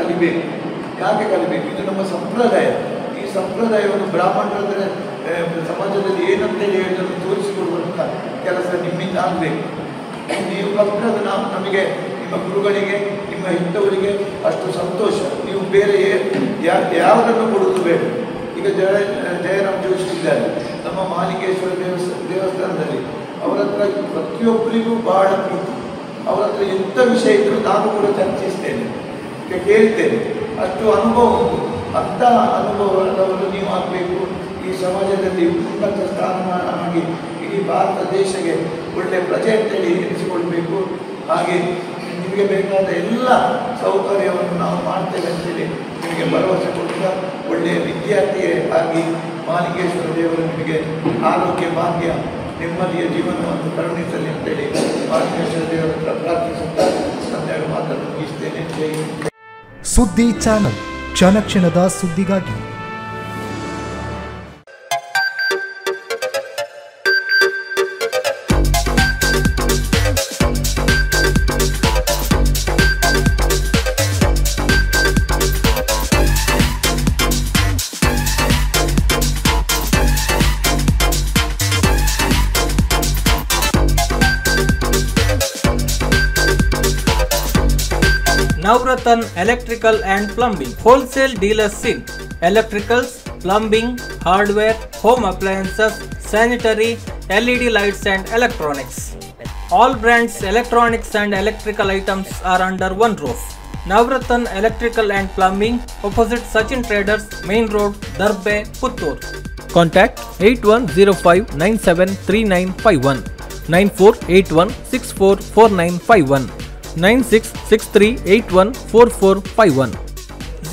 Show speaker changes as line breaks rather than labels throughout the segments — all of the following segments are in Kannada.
ಕಲಿಬೇಕು. ಯಾಕೆ ಕಲಿಬೇಕು? ಇದು ನಮ್ಮ ಸಂಪ್ರದಾಯ. ಈ ಸಂಪ್ರದಾಯವನ್ನು ಬ್ರಾಹ್ಮಣರ ಸಮಾಜದಲ್ಲಿ ಏನಂತೇಳಿ ಹೇಳೋದನ್ನು ತೋರಿಸಿಕೊಡುವಂಥ ಕೆಲಸ ನಿಮ್ಮಿಂದ ಆಗಬೇಕು. ನೀವು ಕಲಿತದ್ದು ನಮಗೆ, ನಿಮ್ಮ ಗುರುಗಳಿಗೆ, ನಿಮ್ಮ ಹೆತ್ತವರಿಗೆ ಅಷ್ಟು ಸಂತೋಷ. ನೀವು ಬೇರೆ ಯಾವುದನ್ನು ಕೊಡುವುದು ಬೇಡ. ಈಗ ಜಯರಾಮ್ ಜೋಶಿ ಇದ್ದಾರೆ ನಮ್ಮ ಮಹಾಲಿಂಗೇಶ್ವರ ದೇವಸ್ಥಾನದಲ್ಲಿ. ಅವರ ಹತ್ರ ಪ್ರತಿಯೊಬ್ಬರಿಗೂ ಬಹಳ ಪ್ರೀತಿ. ಅವರ ಹತ್ರ ಎಂಥ ವಿಷಯ ಇದ್ದರೂ ನಾನು ಕೂಡ ಚರ್ಚಿಸ್ತೇನೆ, ಕೇಳ್ತೇನೆ. ಅಷ್ಟು ಅನುಭವ ಉಂಟು. ಅಂಥ ಅನುಭವವನ್ನು ನೀವು ಆಗಬೇಕು. ಈ ಸಮಾಜದಲ್ಲಿ ಉನ್ನತ ಸ್ಥಾನಮಾನ ಆಗಿ ಇಡೀ ಭಾರತ ದೇಶಕ್ಕೆ ಒಳ್ಳೆಯ ಪ್ರಜೆ ಅಂತೇಳಿ ಎನಿಸಿಕೊಳ್ಬೇಕು. ಹಾಗೆ ನಿಮಗೆ ಬೇಕಾದ ಎಲ್ಲ ಸೌಕರ್ಯವನ್ನು ನಾವು ಮಾಡ್ತೇವೆ ಅಂತೇಳಿ ನಿಮಗೆ ಭರವಸೆ ಕೊಡ್ತಾ, ಒಳ್ಳೆಯ ವಿದ್ಯಾರ್ಥಿಯೇ ಆಗಿ ಮಹಾಲಿಂಗೇಶ್ವರ ದೇವರು ನಿಮಗೆ ಆರೋಗ್ಯ, ಭಾಗ್ಯ, ನೆಮ್ಮದಿಯ ಜೀವನವನ್ನು ಕರುಣಿಸಲಿ ಅಂತೇಳಿ ಮಹಾಲಿಂಗೇಶ್ವರ ದೇವರ ಹತ್ರ ಪ್ರಾರ್ಥಿಸುತ್ತಾ ಸಂದರ್ಭ ಮಾತನ್ನು ಮುಗಿಸ್ತೇನೆ. ಜೈ ಹಿಂದ್.
ಸುದ್ದಿ ಚಾನಲ್, ಕ್ಷಣ ಕ್ಷಣದ ಸುದ್ದಿಗಾಗಿ.
Navratna Electrical and Plumbing Wholesale Dealers in Electricals, Plumbing, Hardware, Home Appliances, Sanitary, LED Lights and Electronics. All brands electronics and electrical items are under one roof. Navratna Electrical and Plumbing, opposite Sachin Traders, Main Road, Darbe, Puttur. Contact 8105973951, 9481644951, 9663814451,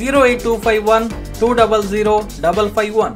08251 200 551.